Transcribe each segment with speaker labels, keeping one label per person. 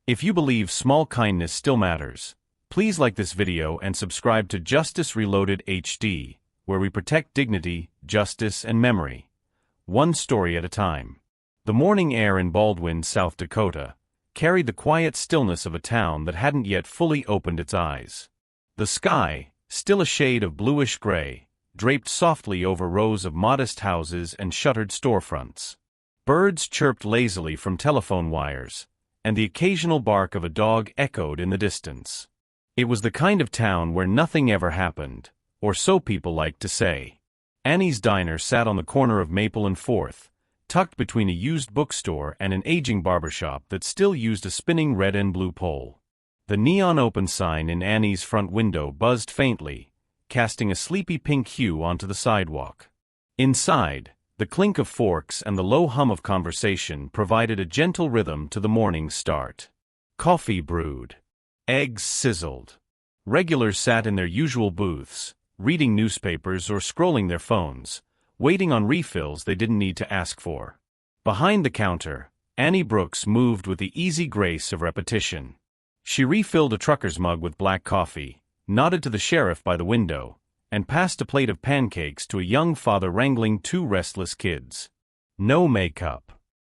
Speaker 1: If you believe small kindness still matters, please like this video and subscribe to Justice Reloaded HD, where we protect dignity, justice, and memory, one story at a time. The morning air in Baldwin, South Dakota, carried the quiet stillness of a town that hadn't yet fully opened its eyes. The sky, still a shade of bluish-gray, draped softly over rows of modest houses and shuttered storefronts. Birds chirped lazily from telephone wires, and the occasional bark of a dog echoed in the distance. It was the kind of town where nothing ever happened, or so people liked to say. Annie's Diner sat on the corner of Maple and 4th, tucked between a used bookstore and an aging barbershop that still used a spinning red and blue pole. The neon open sign in Annie's front window buzzed faintly, casting a sleepy pink hue onto the sidewalk. Inside, the clink of forks and the low hum of conversation provided a gentle rhythm to the morning's start. Coffee brewed. Eggs sizzled. Regulars sat in their usual booths, reading newspapers or scrolling their phones, waiting on refills they didn't need to ask for. Behind the counter, Annie Brooks moved with the easy grace of repetition. She refilled a trucker's mug with black coffee, nodded to the sheriff by the window, and passed a plate of pancakes to a young father wrangling 2 restless kids. No makeup.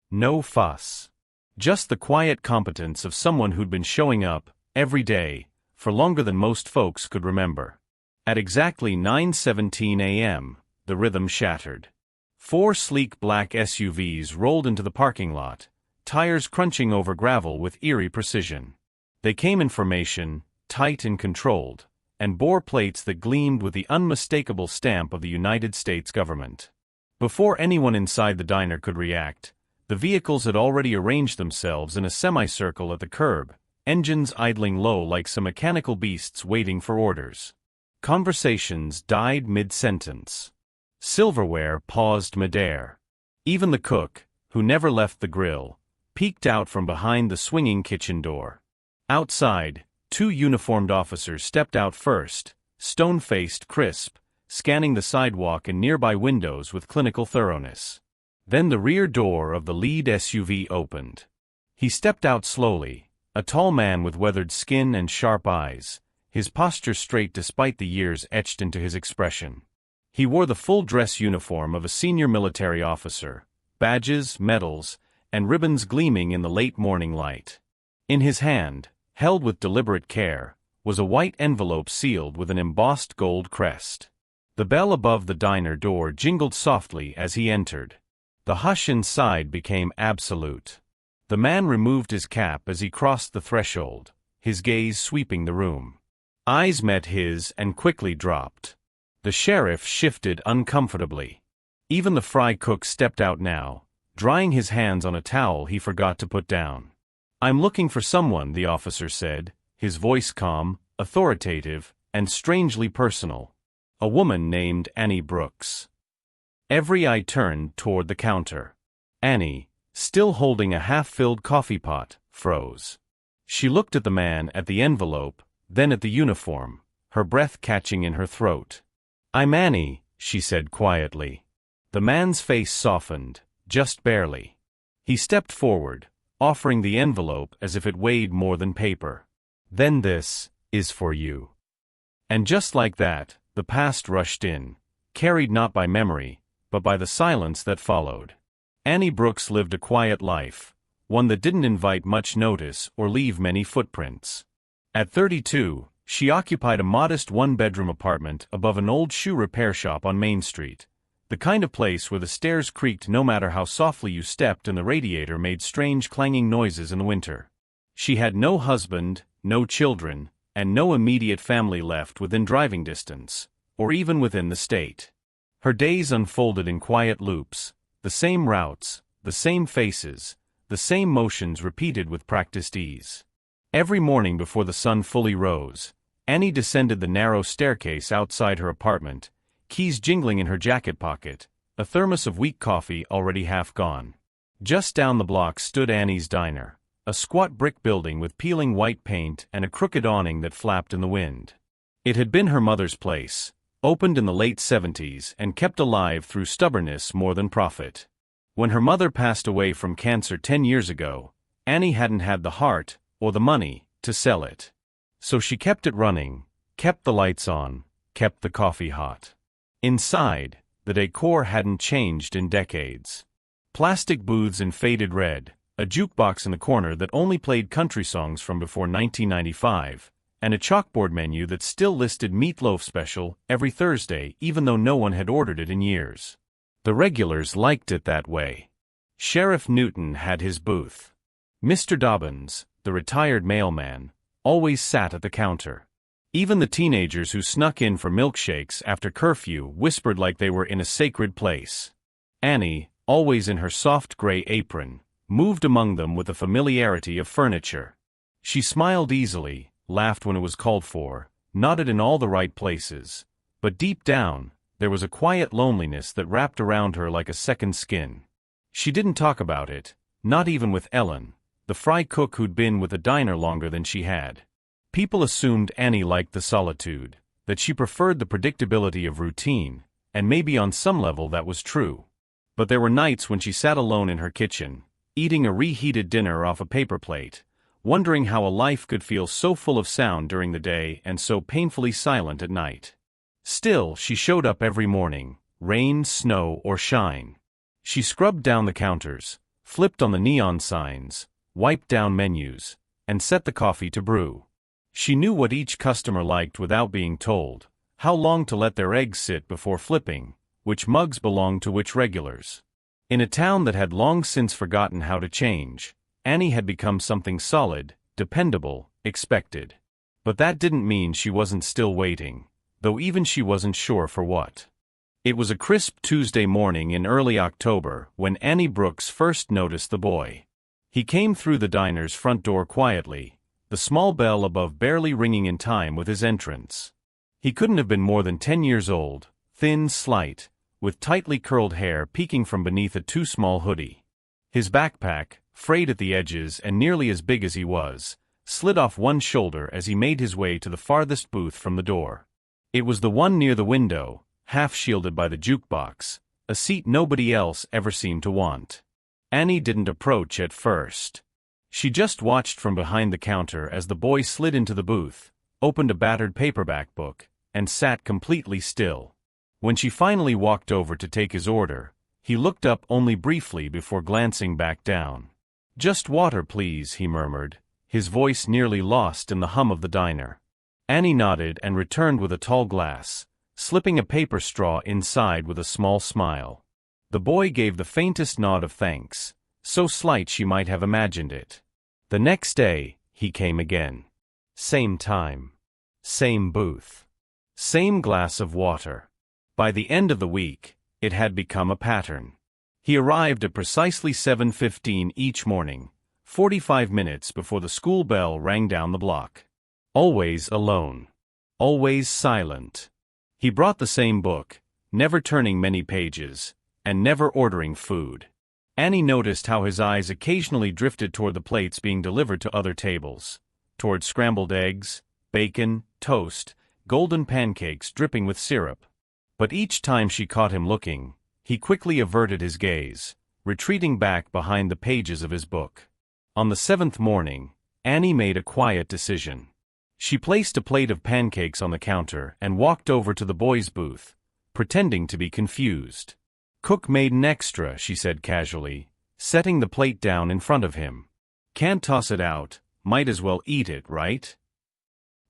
Speaker 1: No fuss. Just the quiet competence of someone who'd been showing up, every day, for longer than most folks could remember. At exactly 9:17 a.m., the rhythm shattered. 4 sleek black SUVs rolled into the parking lot, tires crunching over gravel with eerie precision. They came in formation, tight and controlled, and bore plates that gleamed with the unmistakable stamp of the United States government. Before anyone inside the diner could react, the vehicles had already arranged themselves in a semicircle at the curb, engines idling low like some mechanical beasts waiting for orders. Conversations died mid-sentence. Silverware paused midair. Even the cook, who never left the grill, peeked out from behind the swinging kitchen door. Outside, 2 uniformed officers stepped out first, stone-faced, crisp, scanning the sidewalk and nearby windows with clinical thoroughness. Then the rear door of the lead SUV opened. He stepped out slowly, a tall man with weathered skin and sharp eyes, his posture straight despite the years etched into his expression. He wore the full-dress uniform of a senior military officer, badges, medals, and ribbons gleaming in the late morning light. In his hand, held with deliberate care, was a white envelope sealed with an embossed gold crest. The bell above the diner door jingled softly as he entered. The hush inside became absolute. The man removed his cap as he crossed the threshold, his gaze sweeping the room. Eyes met his and quickly dropped. The sheriff shifted uncomfortably. Even the fry cook stepped out now, drying his hands on a towel he forgot to put down. "I'm looking for someone," the officer said, his voice calm, authoritative, and strangely personal. "A woman named Annie Brooks." Every eye turned toward the counter. Annie, still holding a half-filled coffee pot, froze. She looked at the man, at the envelope, then at the uniform, her breath catching in her throat. "I'm Annie," she said quietly. The man's face softened, just barely. He stepped forward, offering the envelope as if it weighed more than paper. "Then this is for you." And just like that, the past rushed in, carried not by memory, but by the silence that followed. Annie Brooks lived a quiet life, one that didn't invite much notice or leave many footprints. At 32, she occupied a modest 1-bedroom apartment above an old shoe repair shop on Main Street, the kind of place where the stairs creaked no matter how softly you stepped and the radiator made strange clanging noises in the winter. She had no husband, no children, and no immediate family left within driving distance, or even within the state. Her days unfolded in quiet loops, the same routes, the same faces, the same motions repeated with practiced ease. Every morning before the sun fully rose, Annie descended the narrow staircase outside her apartment, keys jingling in her jacket pocket, a thermos of weak coffee already half gone. Just down the block stood Annie's Diner, a squat brick building with peeling white paint and a crooked awning that flapped in the wind. It had been her mother's place, opened in the late 70s and kept alive through stubbornness more than profit. When her mother passed away from cancer 10 years ago, Annie hadn't had the heart, or the money, to sell it. So she kept it running, kept the lights on, kept the coffee hot. Inside, the decor hadn't changed in decades. Plastic booths in faded red, a jukebox in the corner that only played country songs from before 1995, and a chalkboard menu that still listed meatloaf special every Thursday even though no one had ordered it in years. The regulars liked it that way. Sheriff Newton had his booth. Mr. Dobbins, the retired mailman, always sat at the counter. Even the teenagers who snuck in for milkshakes after curfew whispered like they were in a sacred place. Annie, always in her soft gray apron, moved among them with the familiarity of furniture. She smiled easily, laughed when it was called for, nodded in all the right places, but deep down, there was a quiet loneliness that wrapped around her like a second skin. She didn't talk about it, not even with Ellen, the fry cook who'd been with the diner longer than she had. People assumed Annie liked the solitude, that she preferred the predictability of routine, and maybe on some level that was true. But there were nights when she sat alone in her kitchen, eating a reheated dinner off a paper plate, wondering how a life could feel so full of sound during the day and so painfully silent at night. Still, she showed up every morning, rain, snow, or shine. She scrubbed down the counters, flipped on the neon signs, wiped down menus, and set the coffee to brew. She knew what each customer liked without being told, how long to let their eggs sit before flipping, which mugs belonged to which regulars. In a town that had long since forgotten how to change, Annie had become something solid, dependable, expected. But that didn't mean she wasn't still waiting, though even she wasn't sure for what. It was a crisp Tuesday morning in early October when Annie Brooks first noticed the boy. He came through the diner's front door quietly, the small bell above barely ringing in time with his entrance. He couldn't have been more than 10 years old, thin, slight, with tightly curled hair peeking from beneath a too small hoodie. His backpack, frayed at the edges and nearly as big as he was, slid off one shoulder as he made his way to the farthest booth from the door. It was the one near the window, half shielded by the jukebox, a seat nobody else ever seemed to want. Annie didn't approach at first. She just watched from behind the counter as the boy slid into the booth, opened a battered paperback book, and sat completely still. When she finally walked over to take his order, he looked up only briefly before glancing back down. "Just water, please," he murmured, his voice nearly lost in the hum of the diner. Annie nodded and returned with a tall glass, slipping a paper straw inside with a small smile. The boy gave the faintest nod of thanks, so slight she might have imagined it. The next day, he came again. Same time. Same booth. Same glass of water. By the end of the week, it had become a pattern. He arrived at precisely 7:15 each morning, 45 minutes before the school bell rang down the block. Always alone. Always silent. He brought the same book, never turning many pages, and never ordering food. Annie noticed how his eyes occasionally drifted toward the plates being delivered to other tables, toward scrambled eggs, bacon, toast, golden pancakes dripping with syrup. But each time she caught him looking, he quickly averted his gaze, retreating back behind the pages of his book. On the 7th morning, Annie made a quiet decision. She placed a plate of pancakes on the counter and walked over to the boys' booth, pretending to be confused. "Cook made an extra," she said casually, setting the plate down in front of him. "Can't toss it out, might as well eat it, right?"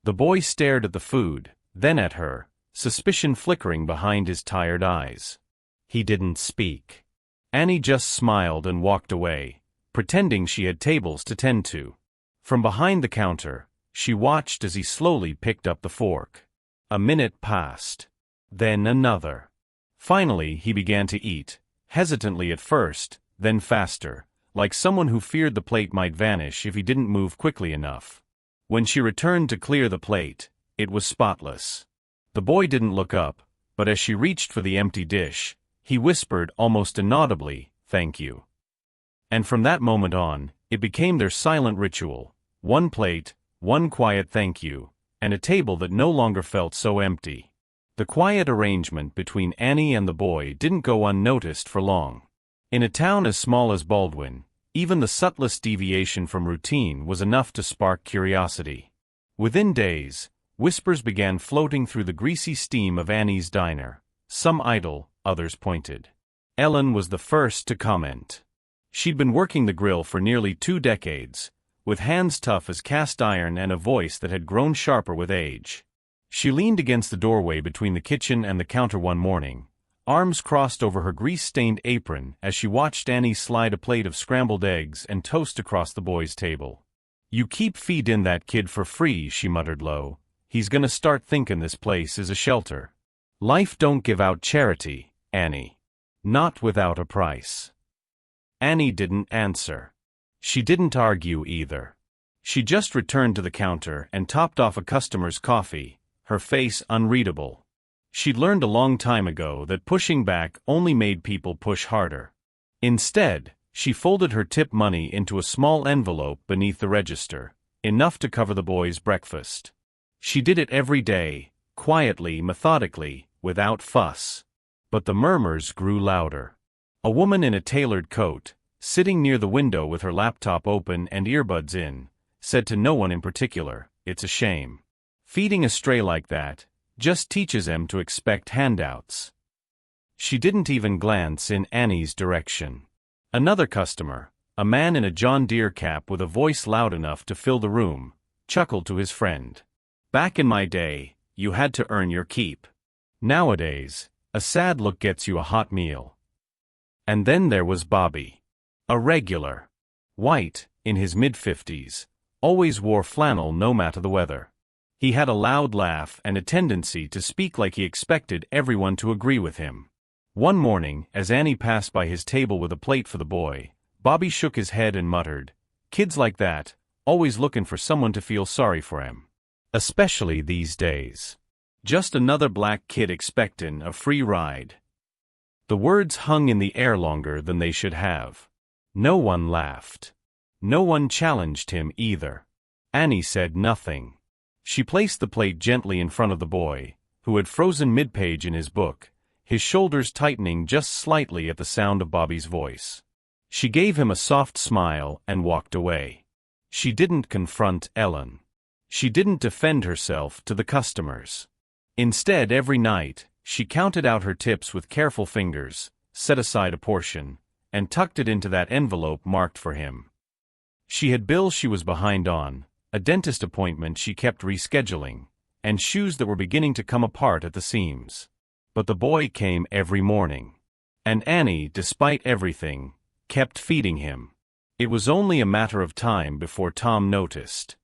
Speaker 1: The boy stared at the food, then at her, suspicion flickering behind his tired eyes. He didn't speak. Annie just smiled and walked away, pretending she had tables to tend to. From behind the counter, she watched as he slowly picked up the fork. A minute passed. Then another. Finally, he began to eat, hesitantly at first, then faster, like someone who feared the plate might vanish if he didn't move quickly enough. When she returned to clear the plate, it was spotless. The boy didn't look up, but as she reached for the empty dish, he whispered almost inaudibly, "Thank you." And from that moment on, it became their silent ritual: one plate, one quiet thank you, and a table that no longer felt so empty. The quiet arrangement between Annie and the boy didn't go unnoticed for long. In a town as small as Baldwin, Even the subtlest deviation from routine was enough to spark curiosity. Within days, whispers began floating through the greasy steam of Annie's diner. Some idle, others pointed. Ellen was the first to comment. She'd been working the grill for nearly 2 decades, with hands tough as cast iron and a voice that had grown sharper with age. She leaned against the doorway between the kitchen and the counter one morning, arms crossed over her grease-stained apron as she watched Annie slide a plate of scrambled eggs and toast across the boys' table. "You keep feedin' that kid for free," she muttered low. "He's gonna start thinkin' this place is a shelter. Life don't give out charity, Annie. Not without a price." Annie didn't answer. She didn't argue either. She just returned to the counter and topped off a customer's coffee, her face unreadable. She'd learned a long time ago that pushing back only made people push harder. Instead, she folded her tip money into a small envelope beneath the register, enough to cover the boys' breakfast. She did it every day, quietly, methodically, without fuss. But the murmurs grew louder. A woman in a tailored coat, sitting near the window with her laptop open and earbuds in, said to no one in particular, "It's a shame. Feeding a stray like that just teaches them to expect handouts." She didn't even glance in Annie's direction. Another customer, a man in a John Deere cap with a voice loud enough to fill the room, chuckled to his friend. "Back in my day, you had to earn your keep. Nowadays, a sad look gets you a hot meal." And then there was Bobby. A regular. White, in his mid-50s, always wore flannel no matter the weather. He had a loud laugh and a tendency to speak like he expected everyone to agree with him. One morning, as Annie passed by his table with a plate for the boy, Bobby shook his head and muttered, "Kids like that, always looking for someone to feel sorry for him. Especially these days. Just another black kid expectin' a free ride." The words hung in the air longer than they should have. No one laughed. No one challenged him either. Annie said nothing. She placed the plate gently in front of the boy, who had frozen mid-page in his book, his shoulders tightening just slightly at the sound of Bobby's voice. She gave him a soft smile and walked away. She didn't confront Ellen. She didn't defend herself to the customers. Instead, every night, she counted out her tips with careful fingers, set aside a portion, and tucked it into that envelope marked for him. She had bills she was behind on, a dentist appointment she kept rescheduling, and shoes that were beginning to come apart at the seams. But the boy came every morning. And Annie, despite everything, kept feeding him. It was only a matter of time before Tom noticed.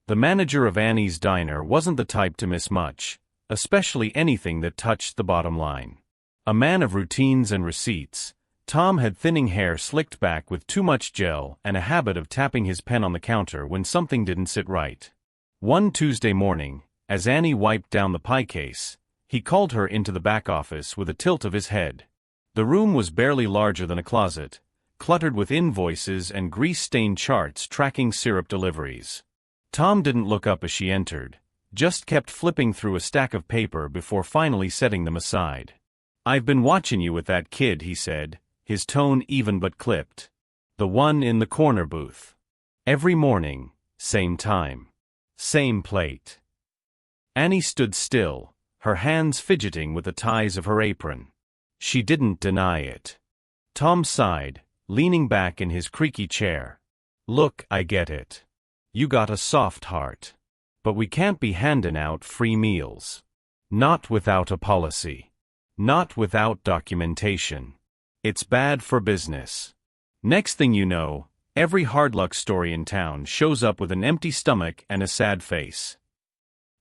Speaker 1: The manager of Annie's diner wasn't the type to miss much, especially anything that touched the bottom line. A man of routines and receipts, Tom had thinning hair slicked back with too much gel and a habit of tapping his pen on the counter when something didn't sit right. One Tuesday morning, as Annie wiped down the pie case, he called her into the back office with a tilt of his head. The room was barely larger than a closet, cluttered with invoices and grease-stained charts tracking syrup deliveries. Tom didn't look up as she entered, just kept flipping through a stack of paper before finally setting them aside. "I've been watching you with that kid," he said, his tone even but clipped. "The one in the corner booth. Every morning, same time. Same plate." Annie stood still, her hands fidgeting with the ties of her apron. She didn't deny it. Tom sighed, leaning back in his creaky chair. "Look, I get it. You got a soft heart. But we can't be handing out free meals. Not without a policy. Not without documentation. It's bad for business." Next thing you know, every hard luck story in town shows up with an empty stomach and a sad face.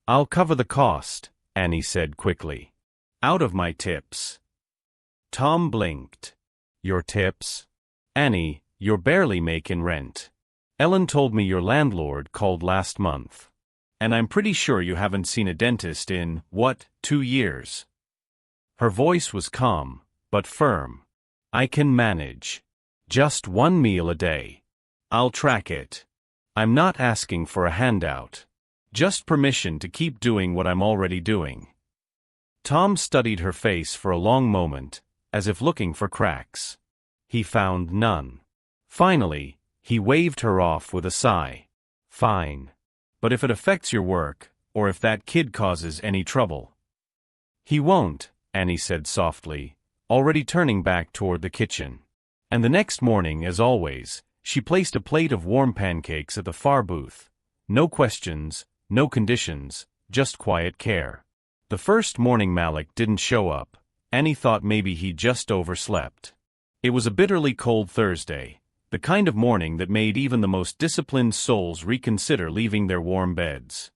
Speaker 1: "I'll cover the cost," Annie said quickly. "Out of my tips." Tom blinked. "Your tips? Annie, you're barely making rent. Ellen told me your landlord called last month. And I'm pretty sure you haven't seen a dentist in, 2 years?" Her voice was calm, but firm. "I can manage. Just 1 meal a day. I'll track it. I'm not asking for a handout. Just permission to keep doing what I'm already doing." Tom studied her face for a long moment, as if looking for cracks. He found none. Finally, He waved her off with a sigh. Fine. But if it affects your work, or if that kid causes any trouble. He won't, Annie said softly, already turning back toward the kitchen. And the next morning, as always, she placed a plate of warm pancakes at the far booth. No questions, no conditions, just quiet care. The first morning Malik didn't show up. Annie thought maybe he just overslept. It was a bitterly cold Thursday, the kind of morning that made even the most disciplined souls reconsider leaving their warm beds.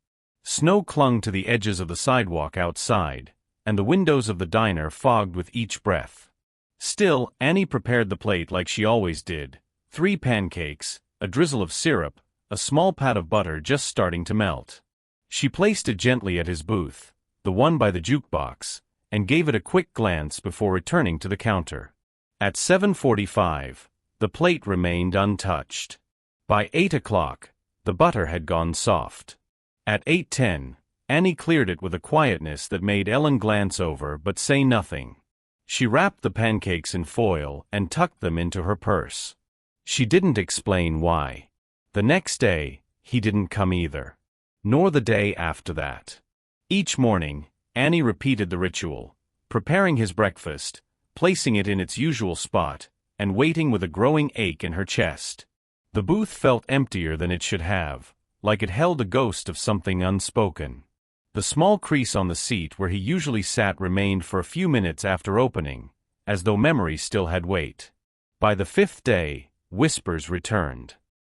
Speaker 1: Snow clung to the edges of the sidewalk outside, and the windows of the diner fogged with each breath. Still, Annie prepared the plate like she always did. 3 pancakes, a drizzle of syrup, a small pat of butter just starting to melt. She placed it gently at his booth, the one by the jukebox, and gave it a quick glance before returning to the counter. At 7:45, the plate remained untouched. By 8 o'clock, the butter had gone soft. At 8:10, Annie cleared it with a quietness that made Ellen glance over but say nothing. She wrapped the pancakes in foil and tucked them into her purse. She didn't explain why. The next day, he didn't come either. Nor the day after that. Each morning, Annie repeated the ritual, preparing his breakfast, placing it in its usual spot, and waiting with a growing ache in her chest. The booth felt emptier than it should have, like it held a ghost of something unspoken. The small crease on the seat where he usually sat remained for a few minutes after opening, as though memory still had weight. By the 5th day, whispers returned.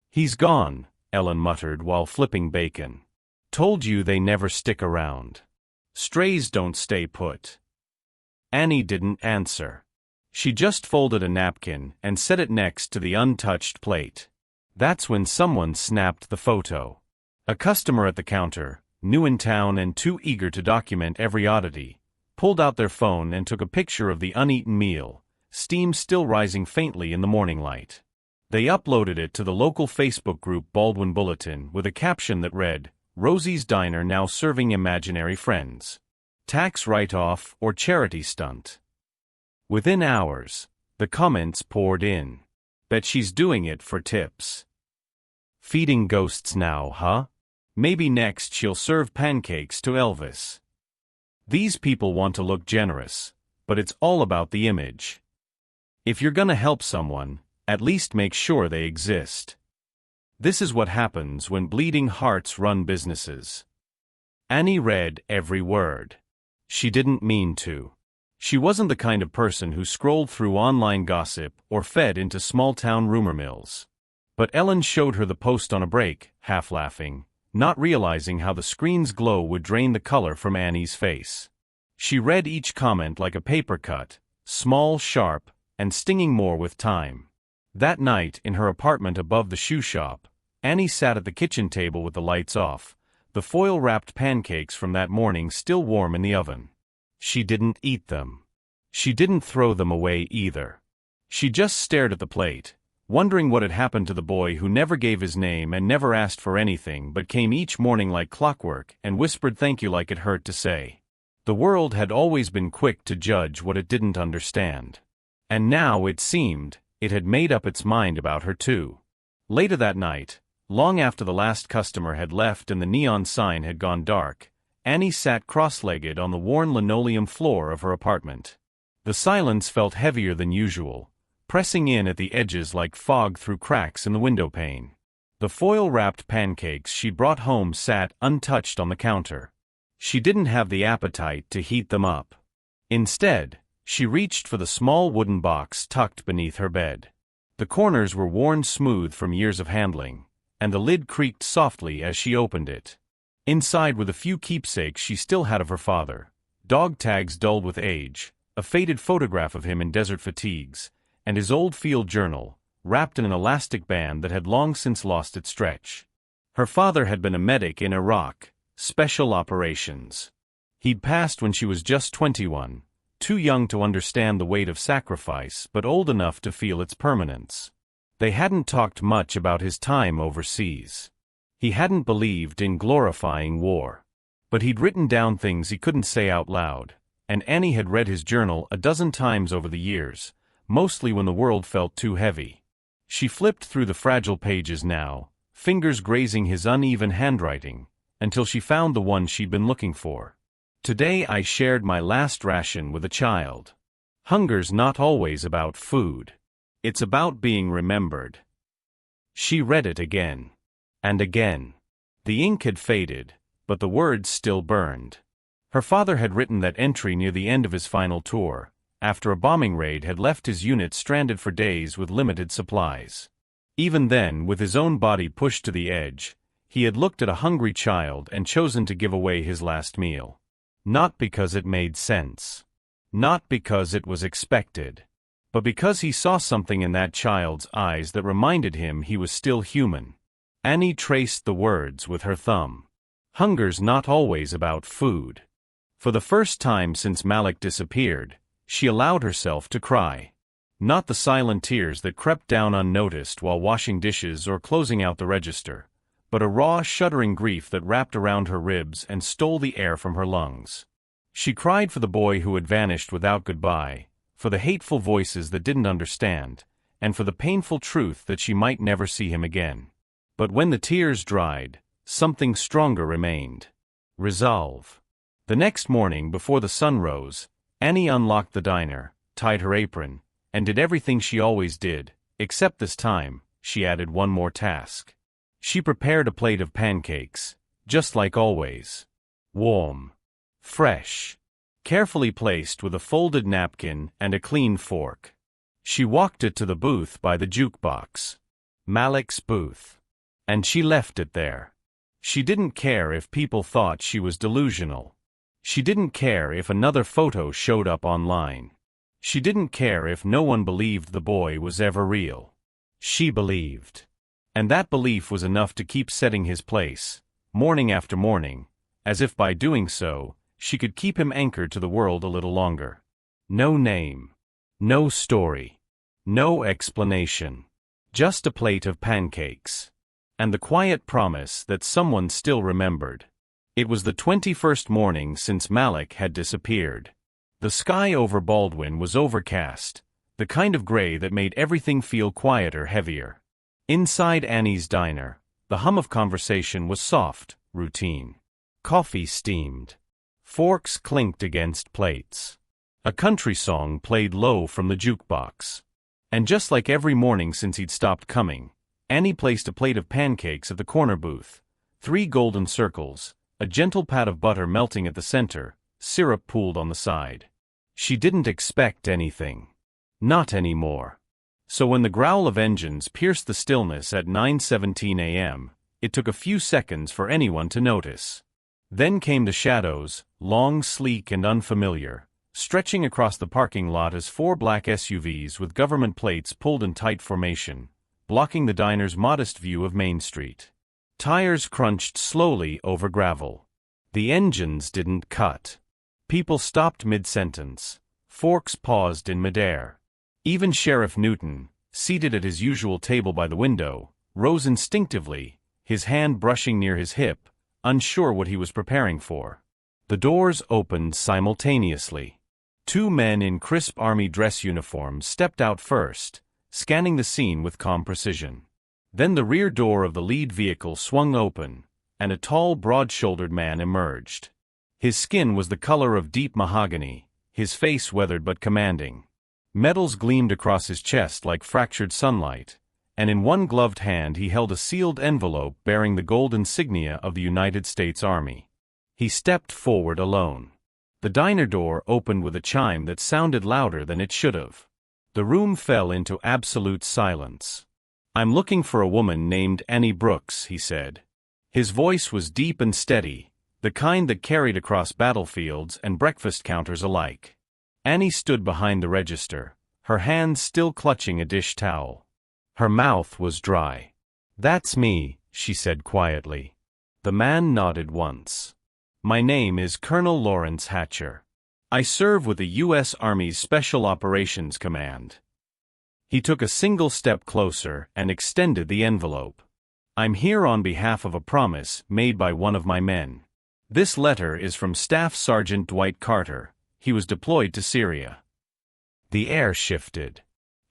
Speaker 1: "He's gone," Ellen muttered while flipping bacon. "Told you they never stick around. Strays don't stay put." Annie didn't answer. She just folded a napkin and set it next to the untouched plate. That's when someone snapped the photo. A customer at the counter, new in town and too eager to document every oddity, pulled out their phone and took a picture of the uneaten meal, steam still rising faintly in the morning light. They uploaded it to the local Facebook group Baldwin Bulletin with a caption that read, "Rosie's Diner now serving imaginary friends. Tax write-off or charity stunt." Within hours, the comments poured in. "Bet she's doing it for tips. Feeding ghosts now, huh? Maybe next she'll serve pancakes to Elvis." These people want to look generous, but it's all about the image. If you're gonna help someone, at least make sure they exist. This is what happens when bleeding hearts run businesses. Annie read every word. She didn't mean to. She wasn't the kind of person who scrolled through online gossip or fed into small-town rumor mills. But Ellen showed her the post on a break, half laughing, not realizing how the screen's glow would drain the color from Annie's face. She read each comment like a paper cut, small, sharp, and stinging more with time. That night, in her apartment above the shoe shop, Annie sat at the kitchen table with the lights off, the foil-wrapped pancakes from that morning still warm in the oven. She didn't eat them. She didn't throw them away either. She just stared at the plate, wondering what had happened to the boy who never gave his name and never asked for anything but came each morning like clockwork and whispered thank you like it hurt to say. The world had always been quick to judge what it didn't understand. And now, it seemed, it had made up its mind about her too. Later that night, long after the last customer had left and the neon sign had gone dark, Annie sat cross-legged on the worn linoleum floor of her apartment. The silence felt heavier than usual, pressing in at the edges like fog through cracks in the window pane. The foil-wrapped pancakes she'd brought home sat untouched on the counter. She didn't have the appetite to heat them up. Instead, she reached for the small wooden box tucked beneath her bed. The corners were worn smooth from years of handling, and the lid creaked softly as she opened it. Inside were the few keepsakes she still had of her father, dog tags dulled with age, a faded photograph of him in desert fatigues, and his old field journal, wrapped in an elastic band that had long since lost its stretch. Her father had been a medic in Iraq, special operations. He'd passed when she was just 21, too young to understand the weight of sacrifice but old enough to feel its permanence. They hadn't talked much about his time overseas. He hadn't believed in glorifying war. But he'd written down things he couldn't say out loud, and Annie had read his journal a dozen times over the years, mostly when the world felt too heavy. She flipped through the fragile pages now, fingers grazing his uneven handwriting, until she found the one she'd been looking for. Today I shared my last ration with a child. Hunger's not always about food. It's about being remembered. She read it again. And again. The ink had faded, but the words still burned. Her father had written that entry near the end of his final tour, after a bombing raid had left his unit stranded for days with limited supplies. Even then, with his own body pushed to the edge, he had looked at a hungry child and chosen to give away his last meal. Not because it made sense. Not because it was expected. But because he saw something in that child's eyes that reminded him he was still human. Annie traced the words with her thumb. Hunger's not always about food. For the first time since Malik disappeared, she allowed herself to cry. Not the silent tears that crept down unnoticed while washing dishes or closing out the register, but a raw, shuddering grief that wrapped around her ribs and stole the air from her lungs. She cried for the boy who had vanished without goodbye, for the hateful voices that didn't understand, and for the painful truth that she might never see him again. But when the tears dried, something stronger remained. Resolve. The next morning, before the sun rose, Annie unlocked the diner, tied her apron, and did everything she always did, except this time, she added one more task. She prepared a plate of pancakes, just like always. Warm. Fresh. Carefully placed with a folded napkin and a clean fork. She walked it to the booth by the jukebox. Malik's booth. And she left it there. She didn't care if people thought she was delusional. She didn't care if another photo showed up online. She didn't care if no one believed the boy was ever real. She believed. And that belief was enough to keep setting his place, morning after morning, as if by doing so, she could keep him anchored to the world a little longer. No name. No story. No explanation. Just a plate of pancakes. And the quiet promise that someone still remembered. It was the 21st morning since Malik had disappeared. The sky over Baldwin was overcast, the kind of gray that made everything feel quieter, heavier. Inside Annie's diner, the hum of conversation was soft, routine. Coffee steamed. Forks clinked against plates. A country song played low from the jukebox. And just like every morning since he'd stopped coming, Annie placed a plate of pancakes at the corner booth, 3 golden circles, a gentle pat of butter melting at the center, syrup pooled on the side. She didn't expect anything. Not anymore. So when the growl of engines pierced the stillness at 9:17 a.m., it took a few seconds for anyone to notice. Then came the shadows, long, sleek and unfamiliar, stretching across the parking lot as 4 black SUVs with government plates pulled in tight formation, blocking the diner's modest view of Main Street. Tires crunched slowly over gravel. The engines didn't cut. People stopped mid-sentence. Forks paused in midair. Even Sheriff Newton, seated at his usual table by the window, rose instinctively, his hand brushing near his hip, unsure what he was preparing for. The doors opened simultaneously. 2 men in crisp army dress uniforms stepped out first, scanning the scene with calm precision. Then the rear door of the lead vehicle swung open, and a tall, broad-shouldered man emerged. His skin was the color of deep mahogany, his face weathered but commanding. Metals gleamed across his chest like fractured sunlight, and in one gloved hand he held a sealed envelope bearing the gold insignia of the United States Army. He stepped forward alone. The diner door opened with a chime that sounded louder than it should have. The room fell into absolute silence. "I'm looking for a woman named Annie Brooks," he said. His voice was deep and steady, the kind that carried across battlefields and breakfast counters alike. Annie stood behind the register, her hands still clutching a dish towel. Her mouth was dry. "That's me," she said quietly. The man nodded once. "My name is Colonel Lawrence Hatcher. I serve with the U.S. Army's Special Operations Command." He took a single step closer and extended the envelope. "I'm here on behalf of a promise made by one of my men. This letter is from Staff Sergeant Dwight Carter. He was deployed to Syria." The air shifted.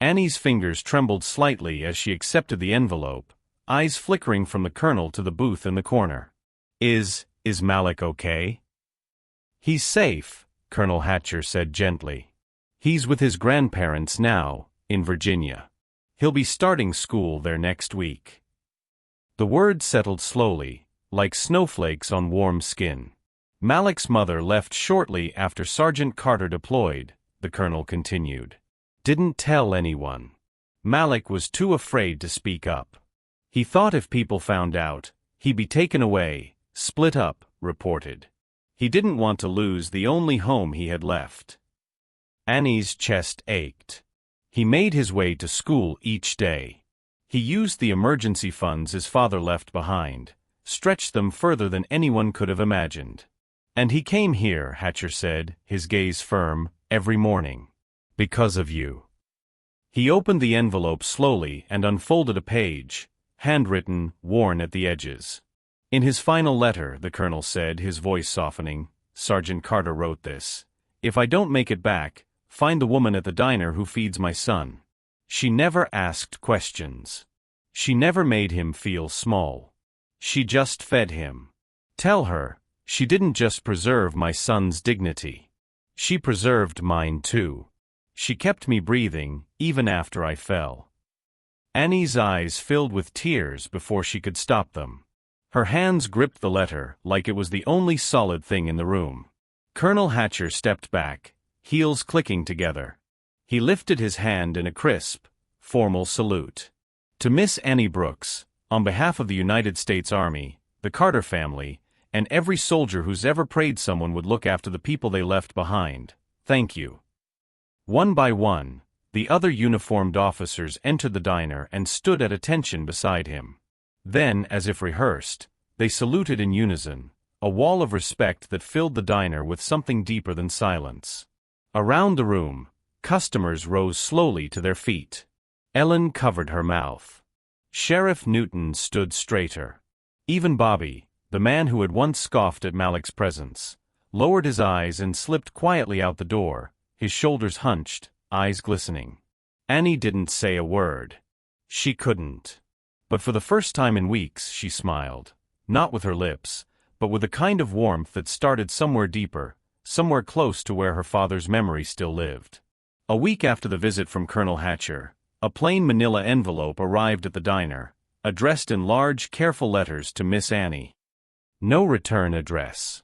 Speaker 1: Annie's fingers trembled slightly as she accepted the envelope, eyes flickering from the Colonel to the booth in the corner. Is Malik okay? He's safe, Colonel Hatcher said gently. He's with his grandparents now, in Virginia. He'll be starting school there next week. The words settled slowly, like snowflakes on warm skin. Malik's mother left shortly after Sergeant Carter deployed, the Colonel continued. Didn't tell anyone. Malik was too afraid to speak up. He thought if people found out, he'd be taken away, split up, reported. He didn't want to lose the only home he had left. Annie's chest ached. He made his way to school each day. He used the emergency funds his father left behind, stretched them further than anyone could have imagined. And he came here, Hatcher said, his gaze firm, every morning. Because of you. He opened the envelope slowly and unfolded a page, handwritten, worn at the edges. In his final letter, the Colonel said, his voice softening, Sergeant Carter wrote this. If I don't make it back, find the woman at the diner who feeds my son. She never asked questions. She never made him feel small. She just fed him. Tell her, she didn't just preserve my son's dignity. She preserved mine too. She kept me breathing, even after I fell. Annie's eyes filled with tears before she could stop them. Her hands gripped the letter like it was the only solid thing in the room. Colonel Hatcher stepped back, heels clicking together. He lifted his hand in a crisp, formal salute. To Miss Annie Brooks, on behalf of the United States Army, the Carter family, and every soldier who's ever prayed someone would look after the people they left behind, thank you. One by one, the other uniformed officers entered the diner and stood at attention beside him. Then, as if rehearsed, they saluted in unison, a wall of respect that filled the diner with something deeper than silence. Around the room, customers rose slowly to their feet. Ellen covered her mouth. Sheriff Newton stood straighter. Even Bobby, the man who had once scoffed at Malik's presence, lowered his eyes and slipped quietly out the door, his shoulders hunched, eyes glistening. Annie didn't say a word. She couldn't. But for the first time in weeks she smiled, not with her lips, but with a kind of warmth that started somewhere deeper, somewhere close to where her father's memory still lived. A week after the visit from Colonel Hatcher, a plain manila envelope arrived at the diner, addressed in large, careful letters to Miss Annie. No return address.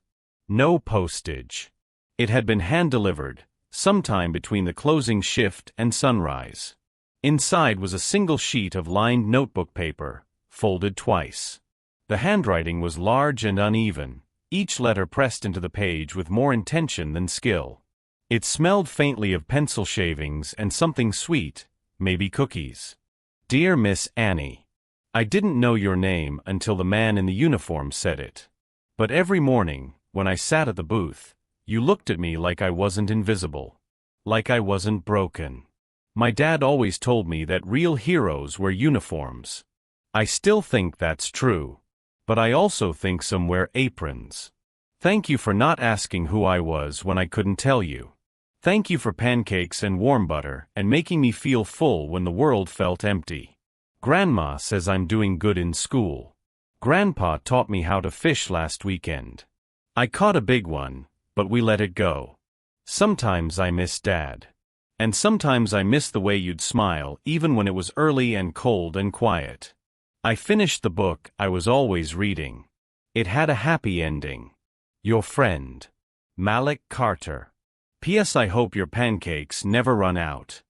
Speaker 1: No postage. It had been hand-delivered, sometime between the closing shift and sunrise. Inside was a single sheet of lined notebook paper, folded twice. The handwriting was large and uneven, each letter pressed into the page with more intention than skill. It smelled faintly of pencil shavings and something sweet, maybe cookies. Dear Miss Annie, I didn't know your name until the man in the uniform said it. But every morning, when I sat at the booth, you looked at me like I wasn't invisible. Like I wasn't broken. My dad always told me that real heroes wear uniforms. I still think that's true. But I also think some wear aprons. Thank you for not asking who I was when I couldn't tell you. Thank you for pancakes and warm butter and making me feel full when the world felt empty. Grandma says I'm doing good in school. Grandpa taught me how to fish last weekend. I caught a big one, but we let it go. Sometimes I miss Dad. And sometimes I miss the way you'd smile even when it was early and cold and quiet. I finished the book I was always reading. It had a happy ending. Your friend, Malik Carter. P.S. I hope your pancakes never run out.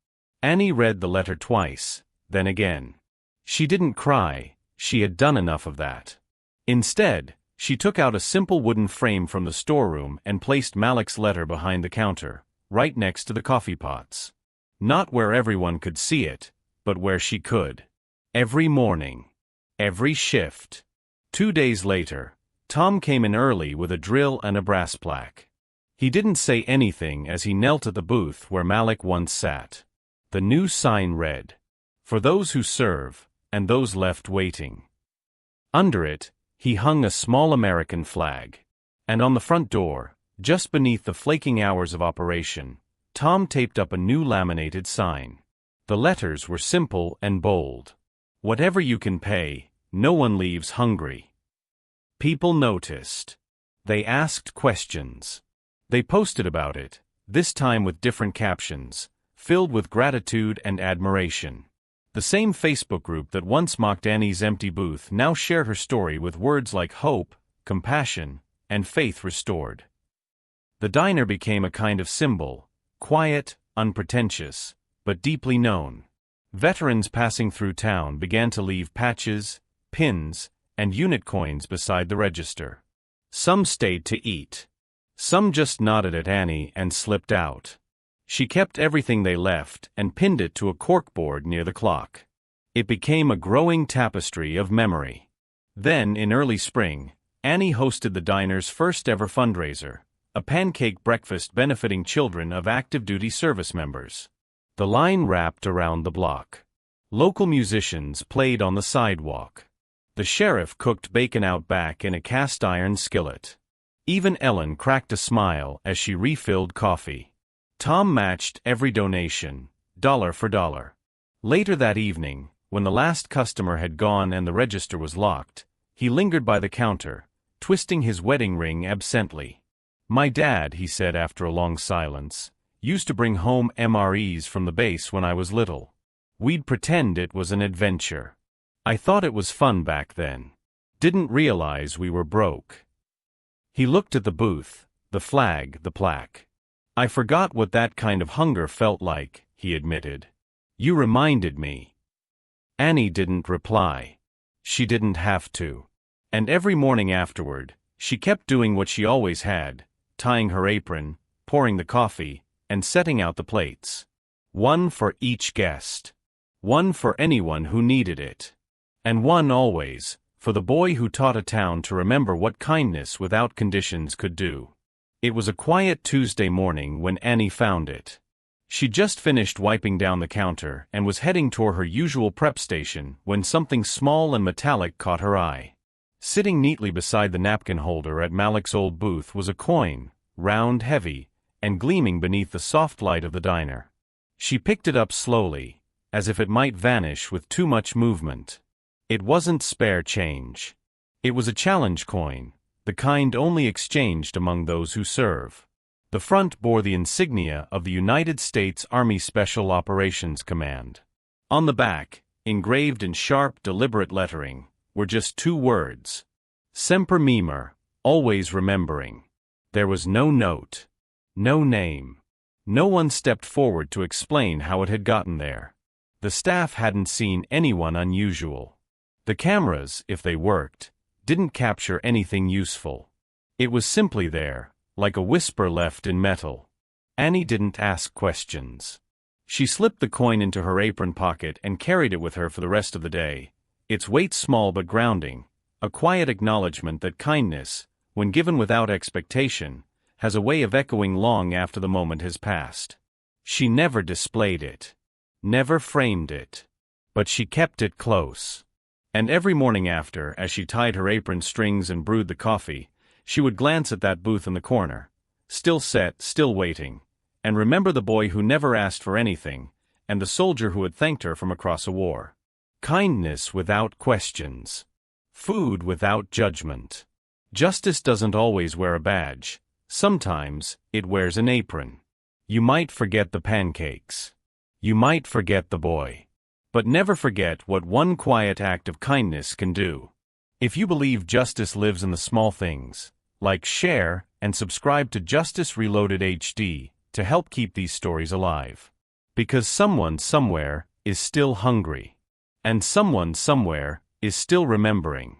Speaker 1: Annie read the letter twice, then again. She didn't cry, she had done enough of that. Instead, she took out a simple wooden frame from the storeroom and placed Malik's letter behind the counter, right next to the coffee pots. Not where everyone could see it, but where she could. Every morning. Every shift. 2 days later, Tom came in early with a drill and a brass plaque. He didn't say anything as he knelt at the booth where Malik once sat. The new sign read, "For those who serve, and those left waiting." Under it, he hung a small American flag. And on the front door, just beneath the flaking hours of operation, Tom taped up a new laminated sign. The letters were simple and bold. Whatever you can pay, no one leaves hungry. People noticed. They asked questions. They posted about it, this time with different captions, filled with gratitude and admiration. The same Facebook group that once mocked Annie's empty booth now shared her story with words like hope, compassion, and faith restored. The diner became a kind of symbol, quiet, unpretentious, but deeply known. Veterans passing through town began to leave patches, pins, and unit coins beside the register. Some stayed to eat. Some just nodded at Annie and slipped out. She kept everything they left and pinned it to a corkboard near the clock. It became a growing tapestry of memory. Then, in early spring, Annie hosted the diner's first-ever fundraiser, a pancake breakfast benefiting children of active duty service members. The line wrapped around the block. Local musicians played on the sidewalk. The sheriff cooked bacon out back in a cast-iron skillet. Even Ellen cracked a smile as she refilled coffee. Tom matched every donation, dollar for dollar. Later that evening, when the last customer had gone and the register was locked, he lingered by the counter, twisting his wedding ring absently. "My dad," he said after a long silence, "used to bring home MREs from the base when I was little. We'd pretend it was an adventure. I thought it was fun back then. Didn't realize we were broke." He looked at the booth, the flag, the plaque. "I forgot what that kind of hunger felt like," he admitted. "You reminded me." Annie didn't reply. She didn't have to. And every morning afterward, she kept doing what she always had, tying her apron, pouring the coffee, and setting out the plates. One for each guest. One for anyone who needed it. And one always, for the boy who taught a town to remember what kindness without conditions could do. It was a quiet Tuesday morning when Annie found it. She'd just finished wiping down the counter and was heading toward her usual prep station when something small and metallic caught her eye. Sitting neatly beside the napkin holder at Malik's old booth was a coin, round, heavy, and gleaming beneath the soft light of the diner. She picked it up slowly, as if it might vanish with too much movement. It wasn't spare change. It was a challenge coin, the kind only exchanged among those who serve. The front bore the insignia of the United States Army Special Operations Command. On the back, engraved in sharp, deliberate lettering, were just two words. Semper Memor, always remembering. There was no note. No name. No one stepped forward to explain how it had gotten there. The staff hadn't seen anyone unusual. The cameras, if they worked, didn't capture anything useful. It was simply there, like a whisper left in metal. Annie didn't ask questions. She slipped the coin into her apron pocket and carried it with her for the rest of the day, its weight small but grounding, a quiet acknowledgement that kindness, when given without expectation, has a way of echoing long after the moment has passed. She never displayed it. Never framed it. But she kept it close. And every morning after, as she tied her apron strings and brewed the coffee, she would glance at that booth in the corner, still set, still waiting, and remember the boy who never asked for anything, and the soldier who had thanked her from across a war. Kindness without questions. Food without judgment. Justice doesn't always wear a badge. Sometimes, it wears an apron. You might forget the pancakes. You might forget the boy. But never forget what one quiet act of kindness can do. If you believe justice lives in the small things, like, share, and subscribe to Justice Reloaded HD to help keep these stories alive. Because someone somewhere is still hungry. And someone somewhere is still remembering.